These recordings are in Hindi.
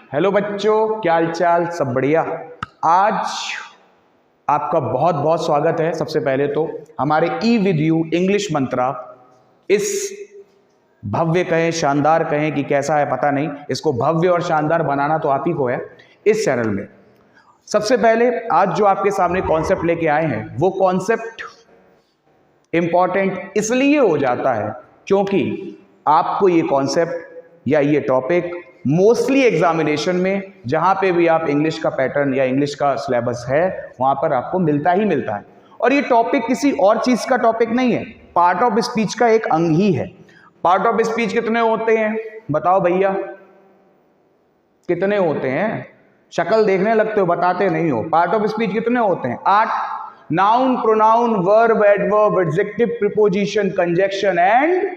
हेलो बच्चों, क्या हाल चाल? सब बढ़िया। आज आपका बहुत बहुत स्वागत है। सबसे पहले तो हमारे ई विद यू इंग्लिश मंत्रा, इस भव्य कहें शानदार कहें कि कैसा है पता नहीं, इसको भव्य और शानदार बनाना तो आप ही को है इस चैनल में। सबसे पहले आज जो आपके सामने कॉन्सेप्ट लेके आए हैं वो कॉन्सेप्ट इंपॉर्टेंट इसलिए हो जाता है क्योंकि आपको ये कॉन्सेप्ट या ये टॉपिक मोस्टली एग्जामिनेशन में जहां पे भी आप इंग्लिश का पैटर्न या इंग्लिश का सिलेबस है वहां पर आपको मिलता ही मिलता है। और ये टॉपिक किसी और चीज का टॉपिक नहीं है, पार्ट ऑफ स्पीच का एक अंग ही है। पार्ट ऑफ स्पीच कितने होते हैं बताओ भैया, कितने होते हैं? शक्ल देखने लगते हो, बताते नहीं हो। पार्ट ऑफ स्पीच कितने होते हैं? 8। Noun, pronoun, verb, adverb, adjective, preposition, conjunction and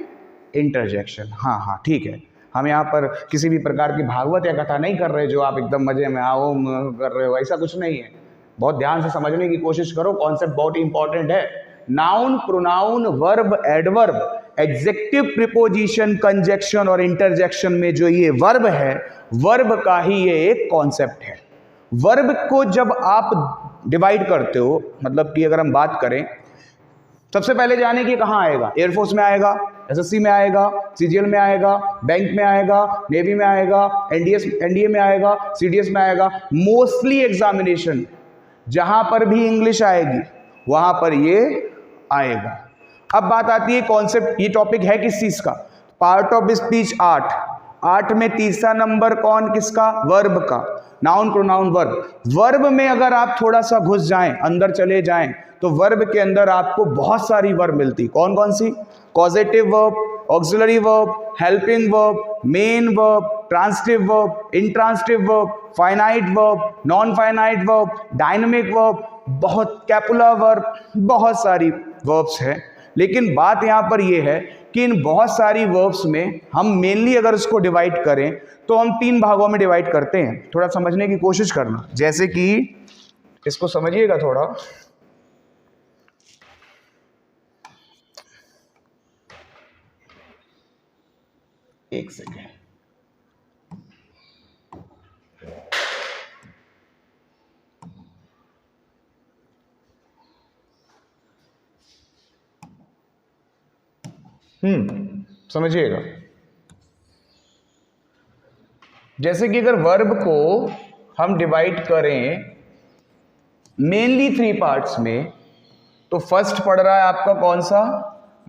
interjection. हाँ ठीक है, हम यहाँ पर किसी भी प्रकार की भागवत या कथा नहीं कर रहे जो आप एकदम मजे में आओ कर रहे हो, ऐसा कुछ नहीं है। बहुत ध्यान से समझने की कोशिश करो, कॉन्सेप्ट बहुत इंपॉर्टेंट है। Noun, pronoun, verb, adverb, adjective, preposition, conjunction और इंटरजेक्शन में जो ये वर्ब है, वर्ब का ही ये एक कॉन्सेप्ट है। वर्ब को जब आप डिवाइड करते हो, मतलब कि अगर हम बात करें, सबसे पहले जाने की कहाँ आएगा? एयरफोर्स में आएगा, एसएससी में आएगा, सीजीएल में आएगा, बैंक में आएगा, नेवी में आएगा, एनडीए में आएगा, सीडीएस में आएगा। मोस्टली एग्जामिनेशन जहां पर भी इंग्लिश आएगी वहां पर ये आएगा। अब बात आती है कॉन्सेप्ट, ये टॉपिक है किस चीज का? पार्ट ऑफ स्पीच 8 में तीसरा नंबर कौन किसका? वर्ब का। Noun, pronoun, verb. वर्ब में अगर आप थोड़ा सा घुस जाएं, अंदर चले जाएं, तो वर्ब के अंदर आपको बहुत सारी वर्ब मिलती। कौन कौन सी? Causative verb, auxiliary verb, helping verb, main verb, transitive verb, intransitive verb, finite verb, non finite verb, dynamic verb, बहुत कैपुलर वर्ब, बहुत सारी वर्ब्स हैं। लेकिन बात यहाँ पर यह है कि इन बहुत सारी वर्ब्स में हम मेनली अगर इसको डिवाइड करें तो हम 3 भागों में डिवाइड करते हैं। थोड़ा समझने की कोशिश करना, जैसे कि इसको समझिएगा थोड़ा। एक सेकेंड। समझिएगा, जैसे कि अगर वर्ब को हम डिवाइड करें मेनली 3 पार्ट्स में, तो फर्स्ट पढ़ रहा है आपका कौन सा?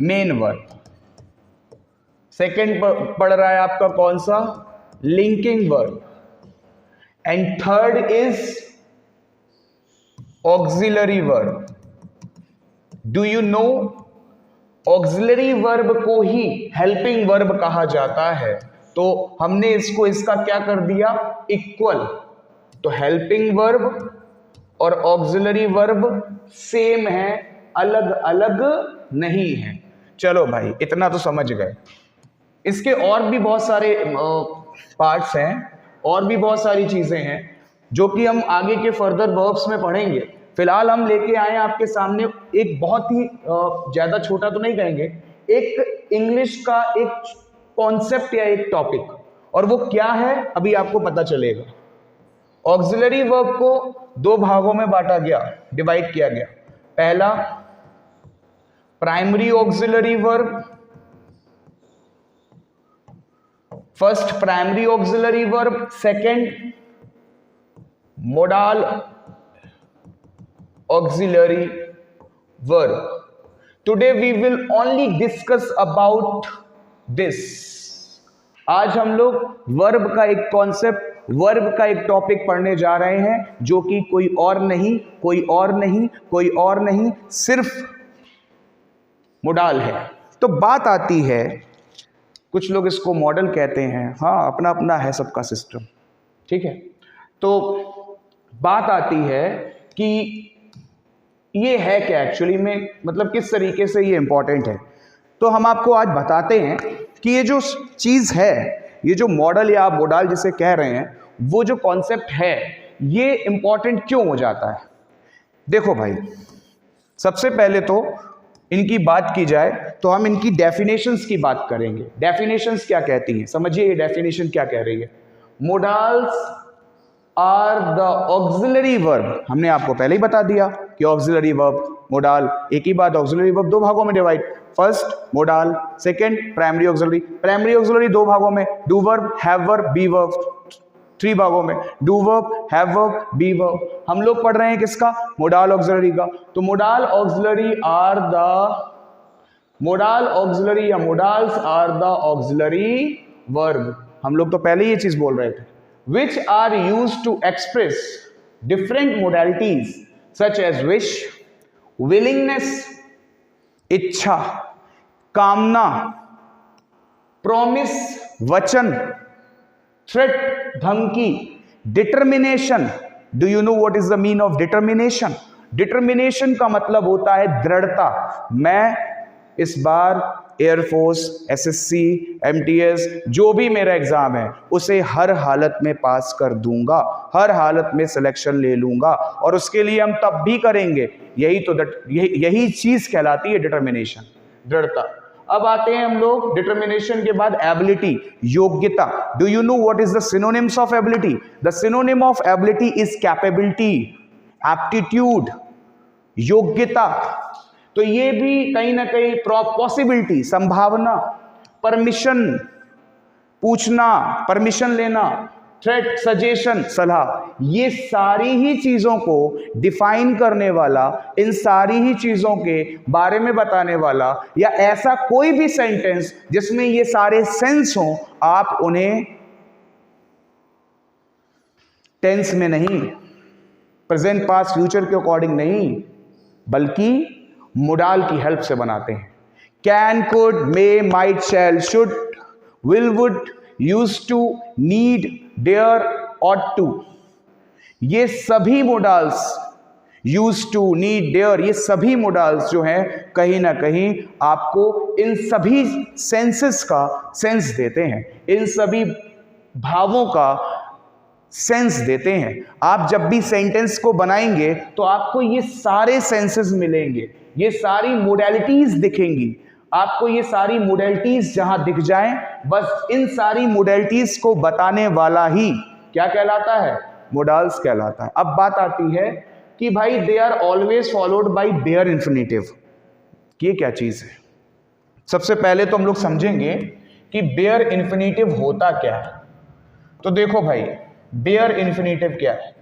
Main verb. सेकेंड पढ़ रहा है आपका कौन सा? Linking verb. And third is auxiliary verb. Do you know, auxiliary verb को ही हेल्पिंग वर्ब कहा जाता है। तो हमने इसको इसका क्या कर दिया? इक्वल। तो हेल्पिंग वर्ब और ऑक्सिलरी वर्ब सेम है, अलग अलग नहीं है। चलो भाई, इतना तो समझ गए। इसके और भी बहुत सारे पार्ट्स हैं, और भी बहुत सारी चीजें हैं जो कि हम आगे के फर्दर वर्ब्स में पढ़ेंगे। फिलहाल हम लेके आए हैं आपके सामने एक बहुत ही ज्यादा छोटा तो नहीं कहेंगे, एक इंग्लिश का एक कॉन्सेप्ट या एक टॉपिक, और वो क्या है अभी आपको पता चलेगा। ऑक्सिलरी वर्ब को 2 भागों में बांटा गया, डिवाइड किया गया। पहला primary auxiliary verb, first primary auxiliary verb, second modal auxiliary verb. Today we will only discuss about this. आज हम लोग वर्ब का एक कॉन्सेप्ट, वर्ब का एक टॉपिक पढ़ने जा रहे हैं जो कि कोई और नहीं सिर्फ मोडाल है। तो बात आती है, कुछ लोग इसको मॉडल कहते हैं, हाँ अपना अपना है सबका सिस्टम, ठीक है। तो बात आती है कि ये है क्या एक्चुअली में, मतलब किस तरीके से ये इंपॉर्टेंट है। तो हम आपको आज बताते हैं कि ये जो चीज़ है, ये जो मॉडल या आप मोडाल जिसे कह रहे हैं, वो जो कॉन्सेप्ट है ये इंपॉर्टेंट क्यों हो जाता है। देखो भाई, सबसे पहले तो इनकी बात की जाए तो हम इनकी डेफिनेशंस की बात करेंगे। डेफिनेशंस क्या कहती हैं, समझिए ये डेफिनेशन क्या कह रही है। Modals are the auxiliary verb. हमने आपको पहले ही बता दिया कि ऑक्सिलरी वर्ब, मोडाल, एक ही बात, ऑक्सिलरी वर्ब दो भागों में divide, first modal, second primary auxiliary. Primary auxiliary दो भागों में, do verb, have verb, be verb, 3 भागों में, do verb, have verb, be verb. हम लोग पढ़ रहे हैं किसका? मोडाल ऑक्सिलरी का। तो modal auxiliary are the modal auxiliary या modals are the auxiliary verb. हम लोग तो पहले ही ये चीज बोल रहे थे। Which are used to express different modalities such as wish, willingness, इच्छा, कामना, promise, वचन, threat, धमकी, determination. Do you know what is the mean of determination? Determination का मतलब होता है दृढ़ता। मैं इस बार एयरफोर्स, एसएससी, एमटीएस, जो भी मेरा एग्जाम है उसे हर हालत में पास कर दूंगा, हर हालत में सिलेक्शन ले लूंगा, और उसके लिए हम तब भी करेंगे। यही चीज कहलाती है डिटर्मिनेशन, दृढ़ता। अब आते हैं हम लोग डिटर्मिनेशन के बाद एबिलिटी, योग्यता। Do you know what is the synonyms of ability? The synonym of ability is capability, aptitude, योग्यता। तो ये भी कहीं ना कहीं पॉसिबिलिटी, संभावना, परमिशन, पूछना, परमिशन लेना, थ्रेट, सजेशन, सलाह, ये सारी ही चीजों को डिफाइन करने वाला, इन सारी ही चीजों के बारे में बताने वाला, या ऐसा कोई भी सेंटेंस जिसमें ये सारे सेंस हों, आप उन्हें टेंस में नहीं, प्रेजेंट, पास्ट, फ्यूचर के अकॉर्डिंग नहीं, बल्कि मोडाल की हेल्प से बनाते हैं। Can, could, may, might, shall, should, will, would, used to, need, dare, ought to, ये सभी modals, used to, need, dare, ये सभी मोडाल्स जो हैं कहीं ना कहीं आपको इन सभी सेंसेस का सेंस देते हैं, इन सभी भावों का सेंस देते हैं। आप जब भी सेंटेंस को बनाएंगे तो आपको ये सारे सेंसेस मिलेंगे, ये सारी मोडेलिटीज दिखेंगी। आपको ये सारी मोडेलिटीज जहां दिख जाएं, बस इन सारी मोडेलिटीज को बताने वाला ही क्या कहलाता है? मोडाल्स कहलाता है। अब बात आती है कि भाई they are always followed by bare infinitive. ये क्या चीज है? सबसे पहले तो हम लोग समझेंगे कि बेयर इन्फिनेटिव होता क्या है। तो देखो भाई, बेयर इन्फिनेटिव क्या है?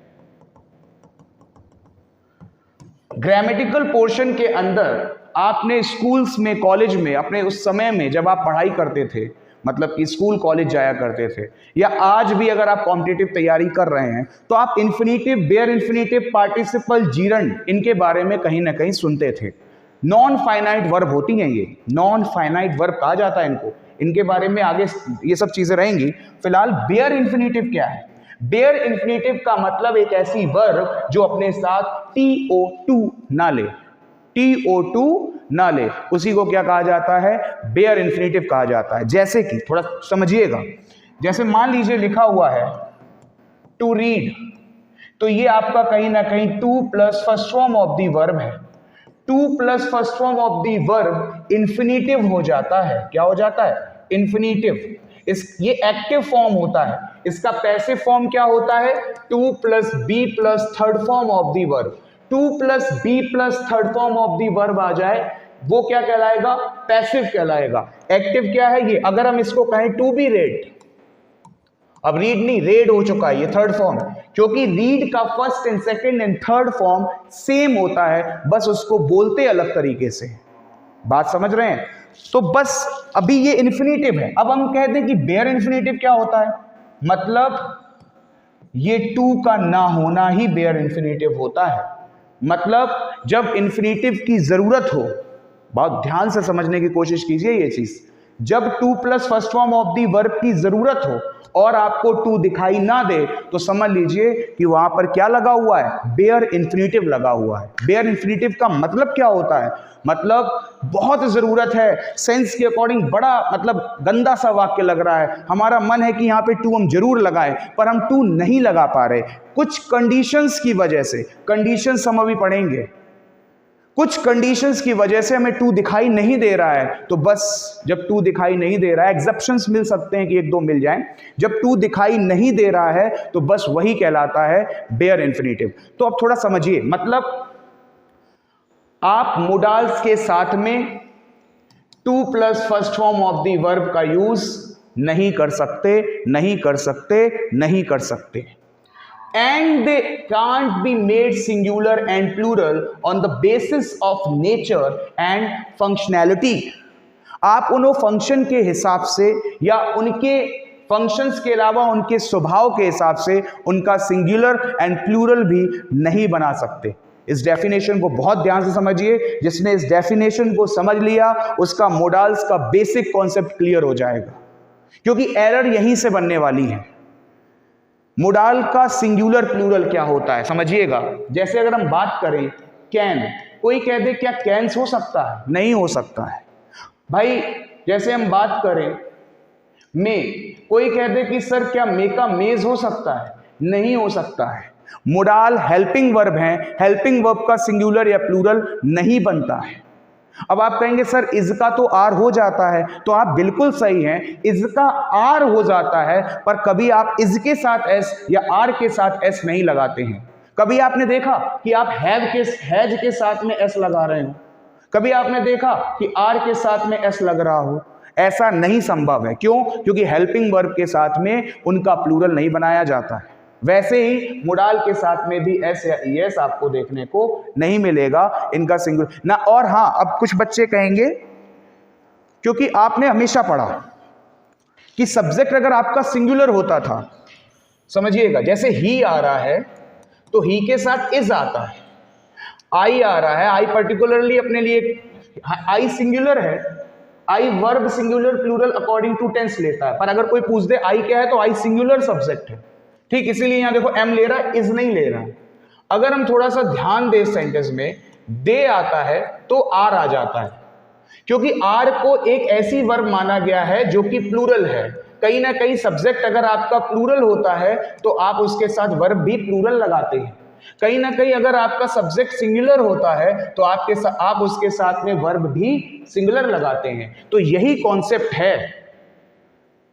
ग्रामेटिकल पोर्शन के अंदर आपने स्कूल्स में, कॉलेज में, अपने उस समय में जब आप पढ़ाई करते थे, मतलब कि स्कूल कॉलेज जाया करते थे, या आज भी अगर आप कॉम्पिटिटिव तैयारी कर रहे हैं, तो आप infinitive, bare infinitive, participle, gerund, इनके बारे में कहीं ना कहीं सुनते थे। नॉन फाइनाइट वर्ब होती हैं ये, नॉन फाइनाइट वर्ब कहा जाता है इनको। इनके बारे में आगे ये सब चीजें रहेंगी। फिलहाल बेयर इन्फिनेटिव क्या है? बेयर इन्फिनेटिव का मतलब एक ऐसी वर्ब जो अपने साथ TO2 ना ले, TO2 ना ले, उसी को क्या कहा जाता है? बेयर इन्फिनेटिव कहा जाता है। जैसे कि थोड़ा समझिएगा, जैसे मान लीजिए लिखा हुआ है टू रीड, तो ये आपका कहीं ना कहीं to plus first form of the verb है। To plus first form of the verb infinitive हो जाता है। क्या हो जाता है? इन्फिनेटिव। ये एक्टिव फॉर्म होता है। इसका पैसिव फॉर्म क्या होता है? To plus be plus third form of the verb. To plus be plus third form of the verb आ जाए, वो क्या कहलाएगा? पैसिव कहलाएगा। एक्टिव क्या है ये? अगर हम इसको कहें टू बी रेड, अब रीड नहीं, रेड हो चुका है, ये थर्ड फॉर्म, क्योंकि रीड का first and second and third form same होता है, बस उसको बोलते अलग तरीके से। बात समझ रहे हैं? तो बस अभी ये इन्फिनेटिव है। अब हम कहते हैं कि बेयर इन्फिनेटिव क्या होता है? मतलब ये टू का ना होना ही बेयर इन्फिनेटिव होता है। मतलब जब इन्फिनेटिव की जरूरत हो, बहुत ध्यान से समझने की कोशिश कीजिए ये चीज, जब to plus first form of the verb की जरूरत हो और आपको टू दिखाई ना दे, तो समझ लीजिए कि वहां पर क्या लगा हुआ है? बेयर इन्फिनेटिव लगा हुआ है। बेयर इन्फिनेटिव का मतलब क्या होता है? मतलब बहुत जरूरत है, सेंस के अकॉर्डिंग बड़ा मतलब गंदा सा वाक्य लग रहा है, हमारा मन है कि यहाँ पे टू हम जरूर लगाएं, पर हम टू नहीं लगा पा रहे कुछ कंडीशंस की वजह से। कंडीशंस हम अभी पढ़ेंगे। कुछ कंडीशंस की वजह से हमें टू दिखाई नहीं दे रहा है, तो बस जब टू दिखाई नहीं दे रहा है, एक्सेप्शंस मिल सकते हैं कि एक दो मिल जाएं, जब टू दिखाई नहीं दे रहा है तो बस वही कहलाता है बेयर इंफिनिटिव। तो अब थोड़ा समझिए, मतलब आप मोडाल्स के साथ में to plus first form of the verb का यूज नहीं कर सकते, नहीं कर सकते, नहीं कर सकते। And they can't be made singular and plural on the basis of nature and functionality. आप उन फंक्शन के हिसाब से या उनके फंक्शंस के अलावा उनके स्वभाव के हिसाब से उनका सिंगुलर एंड प्लूरल भी नहीं बना सकते। इस डेफिनेशन को बहुत ध्यान से समझिए, जिसने इस डेफिनेशन को समझ लिया उसका मोडाल्स का बेसिक कॉन्सेप्ट क्लियर हो जाएगा, क्योंकि एरर यहीं से बनने वाली है। मोडाल का सिंगुलर प्लूरल क्या होता है समझिएगा। जैसे अगर हम बात करें कैन, कोई कह दे क्या कैन्स हो सकता है? नहीं हो सकता है भाई। जैसे हम बात करें मे, कोई कह दे कि सर क्या मे का मेज हो सकता है? नहीं हो सकता है। मोडाल हेल्पिंग वर्ब है, हेल्पिंग वर्ब का सिंगुलर या प्लूरल नहीं बनता है। अब आप कहेंगे सर इज का तो आर हो जाता है, तो आप बिल्कुल सही हैं, इज का आर हो जाता है, पर कभी आप इज के साथ एस या आर के साथ एस नहीं लगाते हैं। कभी आपने देखा कि आप हैज के साथ में एस लगा रहे हो? कभी आपने देखा कि आर के साथ में एस लग रहा हो? ऐसा नहीं संभव है। क्यों? क्योंकि हेल्पिंग वर्ब के साथ में उनका प्लूरल नहीं बनाया जाता है। वैसे ही मोडाल के साथ में भी एस या ईएस आपको देखने को नहीं मिलेगा, इनका सिंगुलर ना। और हाँ, अब कुछ बच्चे कहेंगे, क्योंकि आपने हमेशा पढ़ा कि सब्जेक्ट अगर आपका सिंगुलर होता था, समझिएगा, जैसे ही आ रहा है तो ही के साथ इज आता है, आई आ रहा है, आई पर्टिकुलरली अपने लिए, आई सिंगुलर है, I verb singular plural according to tense लेता है। पर अगर कोई पूछ दे आई क्या है, तो आई सिंगुलर सब्जेक्ट है, ठीक। इसीलिए यहां देखो एम ले रहा है, इज नहीं ले रहा है। अगर हम थोड़ा सा ध्यान दें सेंटेंस में, दे आता है तो आर आ जाता है, क्योंकि आर को एक ऐसी वर्ब माना गया है जो कि प्लूरल है। कहीं ना कहीं सब्जेक्ट अगर आपका प्लूरल होता है तो आप उसके साथ वर्ब भी प्लूरल लगाते हैं। कहीं ना कहीं अगर आपका सब्जेक्ट सिंगुलर होता है तो आप उसके साथ में वर्ब भी सिंगुलर लगाते हैं। तो यही कॉन्सेप्ट है।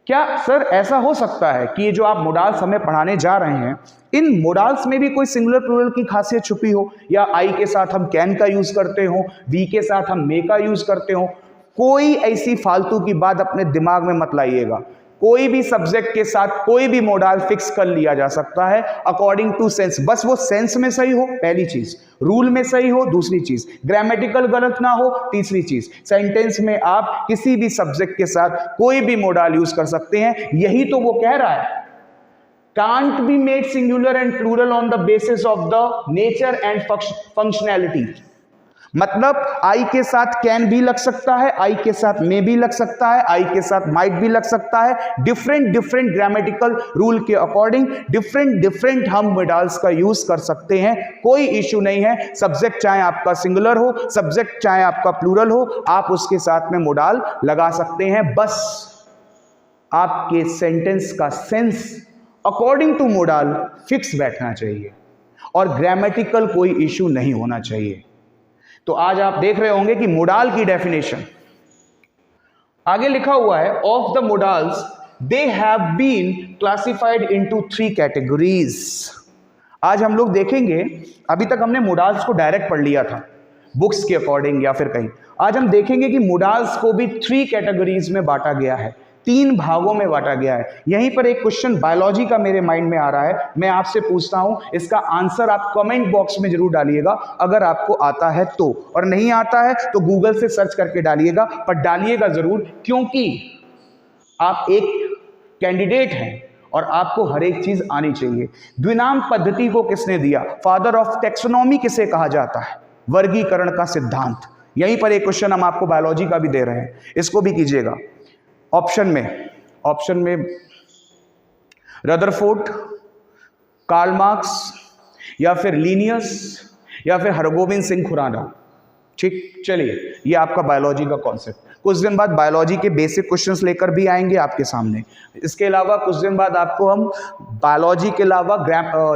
क्या सर ऐसा हो सकता है कि ये जो आप मोडाल्स हमें पढ़ाने जा रहे हैं, इन मोडाल्स में भी कोई सिंगुलर प्लूरल की खासियत छुपी हो, या आई के साथ हम कैन का यूज करते हो, वी के साथ हम मे का यूज करते हो? कोई ऐसी फालतू की बात अपने दिमाग में मत लाइएगा। कोई भी सब्जेक्ट के साथ कोई भी मोडाल फिक्स कर लिया जा सकता है अकॉर्डिंग टू सेंस। बस वो सेंस में सही हो, पहली चीज, रूल में सही हो, दूसरी चीज, ग्रामेटिकल गलत ना हो, तीसरी चीज। सेंटेंस में आप किसी भी सब्जेक्ट के साथ कोई भी मोडाल यूज कर सकते हैं। यही तो वो कह रहा है, can't be made singular and plural on the basis of the nature and functionality. मतलब आई के साथ कैन भी लग सकता है, आई के साथ मे भी लग सकता है, आई के साथ माइट भी लग सकता है। डिफरेंट ग्रामेटिकल रूल के अकॉर्डिंग डिफरेंट हम मोडाल्स का यूज कर सकते हैं, कोई इश्यू नहीं है। सब्जेक्ट चाहे आपका सिंगुलर हो, सब्जेक्ट चाहे आपका प्लूरल हो, आप उसके साथ में मोडाल लगा सकते हैं। बस आपके सेंटेंस का sense according to modal fix बैठना चाहिए और ग्रामेटिकल कोई इश्यू नहीं होना चाहिए। तो आज आप देख रहे होंगे कि मोडाल की डेफिनेशन आगे लिखा हुआ है, of the modals they have been classified into 3 categories. आज हम लोग देखेंगे, अभी तक हमने मोडाल्स को डायरेक्ट पढ़ लिया था बुक्स के अकॉर्डिंग या फिर कहीं। आज हम देखेंगे कि मोडाल्स को भी 3 कैटेगरीज में बांटा गया है, 3 भागों में बांटा गया है। यहीं पर एक क्वेश्चन बायोलॉजी का मेरे माइंड में आ रहा है, मैं आपसे पूछता हूं, इसका आंसर आप कमेंट बॉक्स में जरूर डालिएगा अगर आपको आता है तो, और नहीं आता है तो गूगल से सर्च करके डालिएगा, पर डालिएगा जरूर, क्योंकि आप एक कैंडिडेट हैं और आपको हर एक चीज आनी चाहिए। द्विनाम पद्धति को किसने दिया? फादर ऑफ टैक्सोनॉमी किसे कहा जाता है? वर्गीकरण का सिद्धांत। यहीं पर एक क्वेश्चन हम आपको बायोलॉजी का भी दे रहे हैं, इसको भी कीजिएगा। ऑप्शन में रदरफोर्ड, कार्ल मार्क्स, या फिर लीनियस, या फिर हरगोविंद सिंह खुराना। ठीक, चलिए, ये आपका बायोलॉजी का कॉन्सेप्ट। कुछ दिन बाद बायोलॉजी के बेसिक क्वेश्चंस लेकर भी आएंगे आपके सामने। इसके अलावा कुछ दिन बाद आपको हम बायोलॉजी के अलावा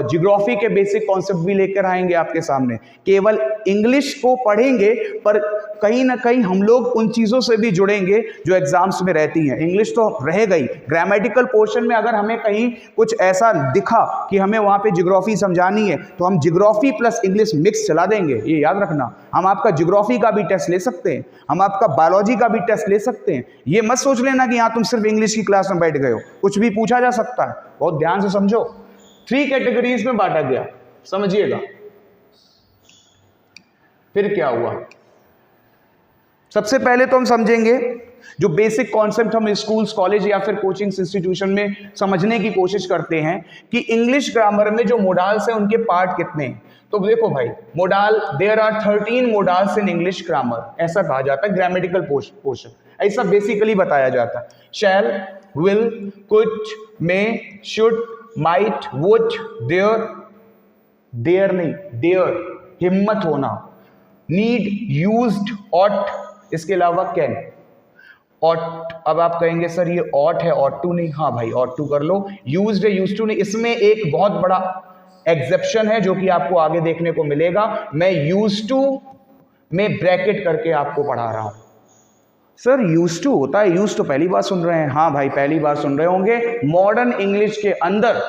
ज्योग्राफी के बेसिक कॉन्सेप्ट भी लेकर आएंगे आपके सामने। केवल इंग्लिश को पढ़ेंगे पर कहीं ना कहीं हम लोग उन चीज़ों से भी जुड़ेंगे जो एग्जाम्स में रहती हैं। इंग्लिश तो रहेगा ही, ग्रामेटिकल पोर्शन में अगर हमें कहीं कुछ ऐसा दिखा कि हमें वहाँ पे ज्योग्राफी समझानी है तो हम ज्योग्राफी प्लस इंग्लिश मिक्स चला देंगे, ये याद रखना। हम आपका ज्योग्राफी का भी टेस्ट ले सकते हैं, हम आपका बायोलॉजी का भी टेस्ट ले सकते हैं। ये मत सोच लेना कि यहाँ तुम सिर्फ इंग्लिश की क्लास में बैठ गए हो, कुछ भी पूछा जा सकता है। बहुत ध्यान से समझो, 3 कैटेगरीज में बांटा गया, समझिएगा। फिर क्या हुआ, सबसे पहले तो हम समझेंगे जो बेसिक कॉन्सेप्ट हम स्कूल्स, कॉलेज या फिर कोचिंग इंस्टीट्यूशन में समझने की कोशिश करते हैं कि इंग्लिश ग्रामर में जो मोडाल्स हैं उनके पार्ट कितने हैं। तो देखो भाई, modal, there are 13 modals in English grammar, ऐसा कहा जाता है ग्रामेटिकल पोर्शन, ऐसा बेसिकली बताया जाता है। Shall, will, could, may, should, might, would, dare नहीं, देयर हिम्मत होना, नीड, यूज्ड, ऑट, इसके अलावा कैन। ऑट, अब आप कहेंगे सर ये ऑट है, ऑट टू नहीं। हाँ भाई, ऑट टू कर लो। यूज्ड है, यूज्ड टू नहीं। इसमें एक बहुत बड़ा एक्सेप्शन है जो कि आपको आगे देखने को मिलेगा। मैं यूज्ड टू में ब्रैकेट करके आपको पढ़ा रहा हूं। सर यूज्ड टू होता है, यूज्ड तो पहली बार सुन रहे हैं। हाँ भाई, पहली बार सुन रहे होंगे। मॉडर्न इंग्लिश के अंदर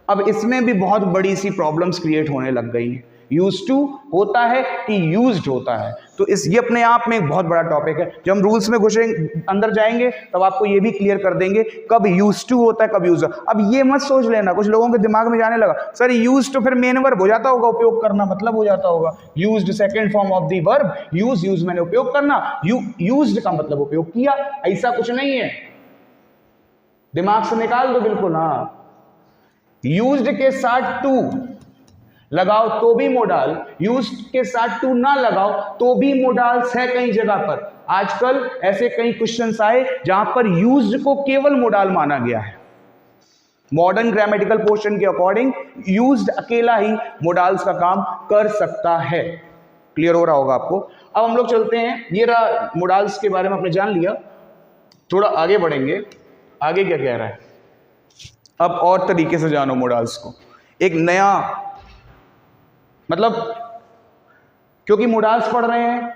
अब इसमें भी बहुत बड़ी सी प्रॉब्लम्स क्रिएट होने लग गई हैं। यूज्ड टू होता है कि यूज्ड होता है, तो ये अपने आप में एक बहुत बड़ा टॉपिक है। जब हम रूल्स में घुसेंगे, अंदर जाएंगे, तब आपको ये भी क्लियर कर देंगे कब यूज्ड टू होता है, कब यूज्ड। अब ये मत सोच लेना, कुछ लोगों के दिमाग में जाने लगा सर यूज्ड तो फिर मेन वर्ब हो जाता होगा, उपयोग करना मतलब हो जाता होगा। Used second form of the verb, use मैंने उपयोग करना, यूज्ड का मतलब उपयोग किया, ऐसा कुछ नहीं है, दिमाग से निकाल दो बिल्कुल। हाँ, यूज्ड के साथ टू लगाओ तो भी मोडाल, यूज्ड के साथ टू ना लगाओ तो भी मोडाल्स है कई जगह पर। आजकल ऐसे कई क्वेश्चंस आए जहां पर यूज्ड को केवल मोडाल माना गया है। मॉडर्न ग्रामेटिकल पोर्शन के अकॉर्डिंग यूज्ड अकेला ही मोडाल्स का काम कर सकता है। क्लियर हो रहा होगा आपको। अब हम लोग चलते हैं, ये रहा मोडाल्स के बारे में आपने जान लिया, थोड़ा आगे बढ़ेंगे। आगे क्या कह रहा है, अब और तरीके से जानो मोडाल्स को, एक नया मतलब, क्योंकि मोडाल्स पढ़ रहे हैं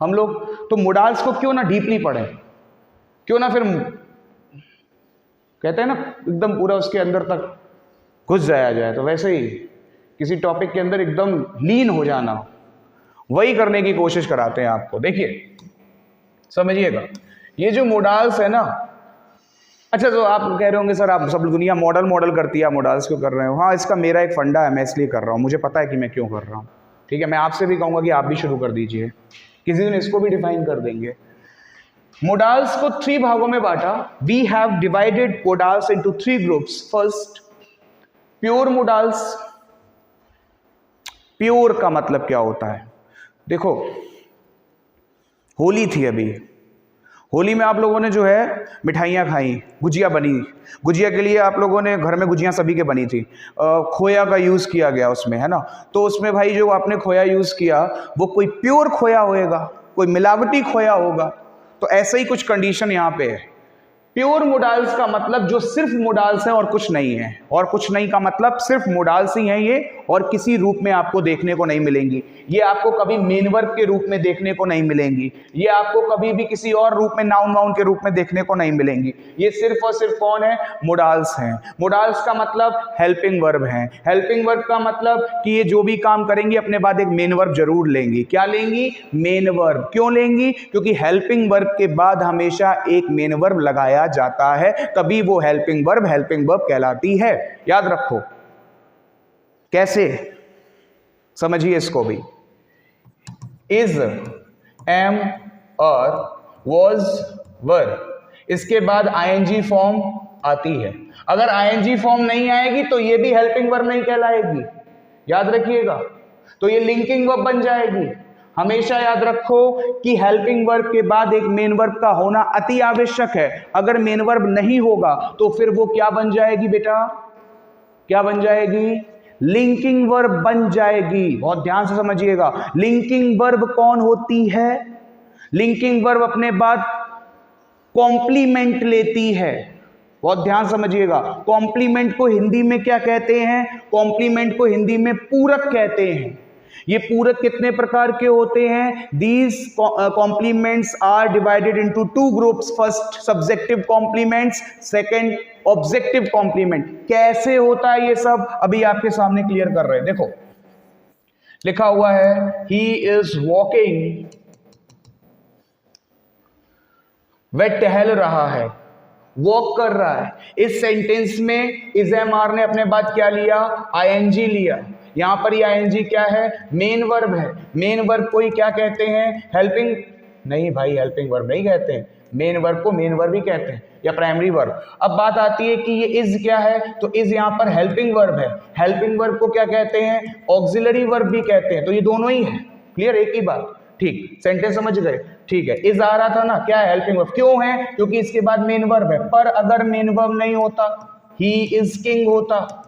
हम लोग, तो मोडाल्स को क्यों ना डीपली पढ़ें, क्यों ना फिर कहते हैं ना एकदम पूरा उसके अंदर तक घुस जाया जाए। तो वैसे ही किसी टॉपिक के अंदर एकदम लीन हो जाना, वही करने की कोशिश कराते हैं आपको। देखिए समझिएगा, ये जो मोडाल्स है ना, अच्छा तो आप कह रहे होंगे सर आप सब दुनिया मॉडल करती है, मोडाल्स क्यों कर रहे हो। हाँ, इसका मेरा एक फंडा है, मैं इसलिए कर रहा हूँ, मुझे पता है कि मैं क्यों कर रहा हूँ। ठीक है, मैं आपसे भी कहूँगा कि आप भी शुरू कर दीजिए, किसी दिन इसको भी डिफाइन कर देंगे। मोडाल्स को 3 भागों में बांटा। We have divided modals into 3 groups. First, pure modals. Pure का मतलब क्या होता है, देखो होली थी अभी, होली में आप लोगों ने जो है मिठाइयाँ खाई, गुजिया बनी, गुजिया के लिए आप लोगों ने घर में गुजिया सभी के बनी थी, खोया का यूज़ किया गया उसमें, है ना। तो उसमें भाई जो आपने खोया यूज़ किया वो कोई प्योर खोया होएगा, कोई मिलावटी खोया होगा, तो ऐसा ही कुछ कंडीशन यहाँ पे है। प्योर मोडाल्स का मतलब जो सिर्फ मोडाल्स हैं और कुछ नहीं है, और कुछ नहीं का मतलब सिर्फ मोडाल्स ही हैं ये, और किसी रूप में आपको देखने को नहीं मिलेंगी। ये आपको कभी मेन वर्ब के रूप में देखने को नहीं मिलेंगी, ये आपको कभी भी किसी और रूप में नाउन वाउन के रूप में देखने को नहीं मिलेंगी। ये सिर्फ और सिर्फ कौन है, मोडाल्स हैं। मोडाल्स का मतलब हेल्पिंग वर्ब हैं। हेल्पिंग वर्ब का मतलब कि ये जो भी काम करेंगी अपने बाद एक मेन वर्ब जरूर लेंगी। क्या लेंगी, मेन वर्ब। क्यों लेंगी, क्योंकि हेल्पिंग वर्ब के बाद हमेशा एक मेन वर्ब लगाया जाता है, तभी वो हेल्पिंग वर्ब कहलाती है। याद रखो। कैसे, समझिए इसको भी। इज, एम और वॉज, वर, इसके बाद आईएनजी फॉर्म आती है। अगर आईएनजी फॉर्म नहीं आएगी तो ये भी हेल्पिंग वर्ब नहीं कहलाएगी, याद रखिएगा। तो ये लिंकिंग वर्ब बन जाएगी। हमेशा याद रखो कि हेल्पिंग वर्ब के बाद एक मेन वर्ब का होना अति आवश्यक है। अगर मेन वर्ब नहीं होगा तो फिर वो क्या बन जाएगी बेटा, क्या बन जाएगी, लिंकिंग वर्ब बन जाएगी। बहुत ध्यान से समझिएगा, लिंकिंग वर्ब कौन होती है, लिंकिंग वर्ब अपने बाद कॉम्प्लीमेंट लेती है। बहुत ध्यान समझिएगा। कॉम्प्लीमेंट को हिंदी में क्या कहते हैं? कॉम्प्लीमेंट को हिंदी में पूरक कहते हैं। ये पूरक कितने प्रकार के होते हैं? These complements are divided into two groups, first subjective complements, second objective complement. कैसे होता है ये सब अभी आपके सामने क्लियर कर रहे हैं। देखो लिखा हुआ है ही इज वॉकिंग, वह टहल रहा है, वॉक कर रहा है। इस सेंटेंस में इज एम आर ने अपने बाद क्या लिया? आईएनजी लिया। यहां पर ये आईएनजी क्या है? मेन वर्ब है। मेन वर्ब को ही क्या कहते हैं? हेल्पिंग, नहीं भाई हेल्पिंग वर्ब नहीं कहते हैं, मेन वर्ब को मेन वर्ब ही कहते हैं या प्राइमरी वर्ब। अब बात आती है कि ये इज क्या है, तो इज यहां पर हेल्पिंग वर्ब है। हेल्पिंग वर्ब को क्या कहते हैं? ऑक्सिलरी वर्ब भी कहते हैं। तो ये दोनों ही है। क्लियर? एक ही बात। ठीक, सेंटेंस समझ गए? ठीक है। इज आ रहा था ना, क्या है? Helping verb. क्यों है? क्योंकि इसके बाद मेन वर्ब है। पर अगर मेन वर्ब नहीं होता, ही इज किंग होता,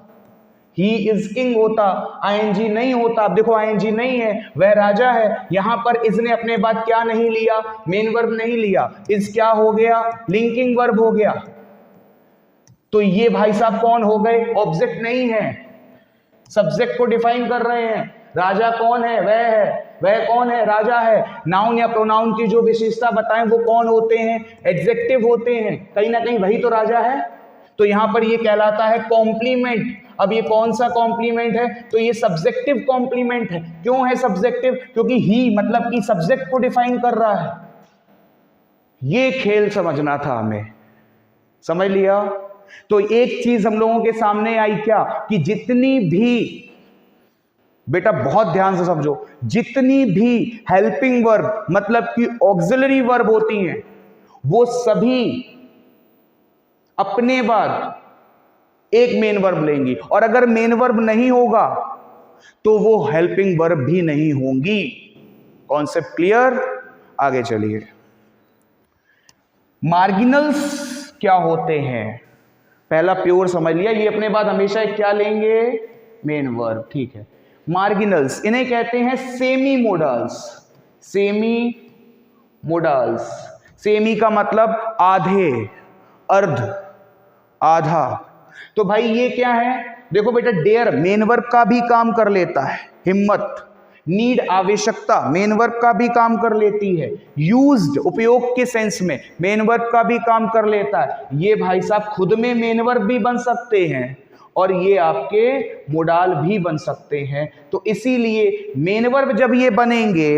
ही इज किंग होता, आईएनजी नहीं होता। अब देखो आईएनजी नहीं है, वह राजा है। यहां पर इसने अपने बाद क्या नहीं लिया? मेन वर्ब नहीं लिया। इज क्या हो गया? लिंकिंग वर्ब हो गया। तो ये भाई साहब कौन हो गए? ऑब्जेक्ट नहीं है, सब्जेक्ट को डिफाइन कर रहे हैं। राजा कौन है? वह है। वह कौन है? राजा है। नाउन या प्रोनाउन की जो विशेषता बताएं वो कौन होते हैं? एडजेक्टिव होते हैं। कहीं ना कहीं वही तो राजा है। तो यहां पर ये कहलाता है कॉम्प्लीमेंट। अब ये कौन सा कॉम्प्लीमेंट है? तो ये सब्जेक्टिव कॉम्प्लीमेंट है। क्यों है सब्जेक्टिव? क्योंकि ही मतलब कि सब्जेक्ट को डिफाइन कर रहा है। ये खेल समझना था हमें, समझ लिया? तो एक चीज हम लोगों के सामने आई क्या, कि जितनी भी, बेटा बहुत ध्यान से समझो, जितनी भी हेल्पिंग वर्ब मतलब कि ऑक्सिलरी वर्ब होती हैं वो सभी अपने बाद एक मेन वर्ब लेंगी, और अगर मेन वर्ब नहीं होगा तो वो हेल्पिंग वर्ब भी नहीं होंगी। Concept clear? आगे चलिए। मार्जिनल्स क्या होते हैं? पहला प्योर समझ लिया, ये अपने बाद हमेशा क्या लेंगे? Main verb. ठीक है। मार्जिनल्स इन्हें कहते हैं semi modals. Semi modals, semi का मतलब आधे, अर्ध, आधा। तो भाई ये क्या है? देखो बेटा, डेयर मेन वर्ब का भी काम कर लेता है। हिम्मत, नीड आवश्यकता मेन वर्ब का भी काम कर लेती है। यूज्ड उपयोग के सेंस में मेन वर्ब का भी काम कर लेता है। ये भाई साहब खुद में मेन वर्ब भी बन सकते हैं और ये आपके मोडाल भी बन सकते हैं। तो इसीलिए मेन वर्ब जब ये बनेंगे,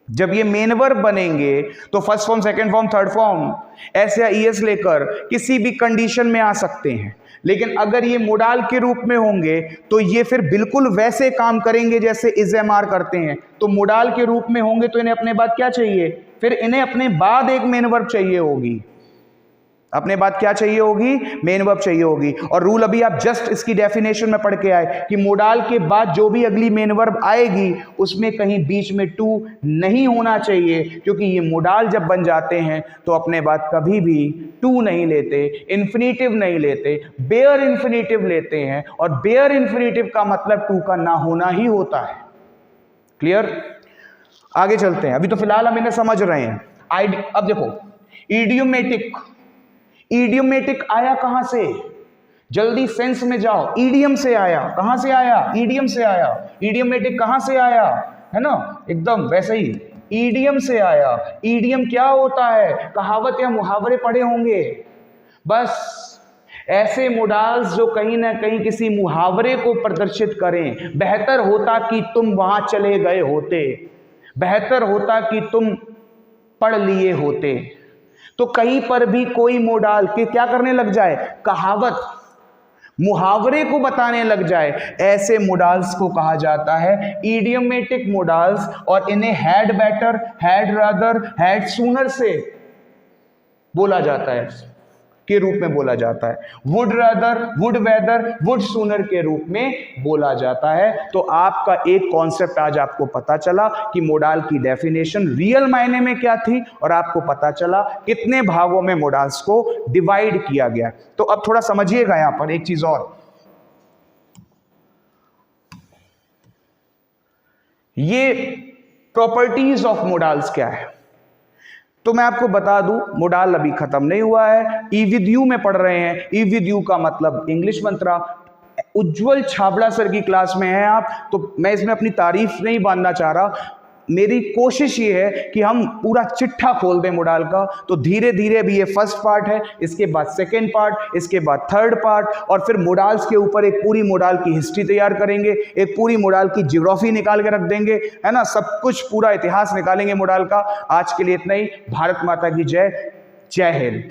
जब ये मेन वर्ब बनेंगे तो first form, second form, third form S या ईएस लेकर किसी भी कंडीशन में आ सकते हैं। लेकिन अगर ये मोडाल के रूप में होंगे तो ये फिर बिल्कुल वैसे काम करेंगे जैसे इज एम आर करते हैं। तो मोडाल के रूप में होंगे तो इन्हें अपने बाद क्या चाहिए? फिर इन्हें अपने बाद एक मेन वर्ब चाहिए होगी। अपने बाद क्या चाहिए होगी? मेन वर्ब चाहिए होगी। और रूल अभी आप जस्ट इसकी डेफिनेशन में पढ़ के आए कि मोडाल के बाद जो भी अगली मेन वर्ब आएगी उसमें कहीं बीच में टू नहीं होना चाहिए, क्योंकि ये मोडाल जब बन जाते हैं तो अपने बाद कभी भी टू नहीं लेते, इन्फिनेटिव नहीं लेते, बेयर इन्फिनेटिव लेते हैं। और बेयर इन्फिनेटिव का मतलब टू का ना होना ही होता है। क्लियर? आगे चलते हैं। अभी तो फिलहाल हम इन्हें समझ रहे हैं। अब देखो, इडियोमेटिक, ईडियोमेटिक आया कहां से? जल्दी सेंस में जाओ। ईडियम से आया। कहां से आया? ईडियम से आया। ईडियोमेटिक कहां से आया? है ना, एकदम वैसे ही ईडियम से आया। ईडियम क्या होता है? कहावत या मुहावरे पढ़े होंगे। बस ऐसे मोडाल्स जो कहीं ना कहीं किसी मुहावरे को प्रदर्शित करें। बेहतर होता कि तुम वहां चले गए होते, बेहतर होता कि तुम पढ़ लिए होते। तो कहीं पर भी कोई मोडाल के क्या करने लग जाए? कहावत, मुहावरे को बताने लग जाए, ऐसे मोडाल्स को कहा जाता है इडियोमेटिक मोडाल्स। और इन्हें had better, had rather, had sooner से बोला जाता है, के रूप में बोला जाता है। Would rather, would whether, would sooner के रूप में बोला जाता है। तो आपका एक कॉन्सेप्ट आज आपको पता चला कि मोडाल की डेफिनेशन रियल मायने में क्या थी, और आपको पता चला कितने भागों में मोडाल्स को डिवाइड किया गया। तो अब थोड़ा समझिएगा यहां पर एक चीज और, ये प्रॉपर्टीज ऑफ मोडाल्स क्या है। तो मैं आपको बता दूं, मोडाल अभी खत्म नहीं हुआ है, ई विद यू में पढ़ रहे हैं। ई विद यू का मतलब इंग्लिश मंत्रा। उज्जवल छाबड़ा सर की क्लास में हैं आप, तो मैं इसमें अपनी तारीफ नहीं बांधना चाह रहा, मेरी कोशिश ये है कि हम पूरा चिट्ठा खोल दें मोडाल का। तो धीरे धीरे अभी ये फर्स्ट पार्ट है, इसके बाद सेकेंड पार्ट, इसके बाद थर्ड पार्ट, और फिर मोडाल्स के ऊपर एक पूरी मोडाल की हिस्ट्री तैयार करेंगे, एक पूरी मोडाल की ज्योग्राफी निकाल के रख देंगे, है ना, सब कुछ पूरा इतिहास निकालेंगे मोडाल का। आज के लिए इतना ही। भारत माता की जय। जय हिंद।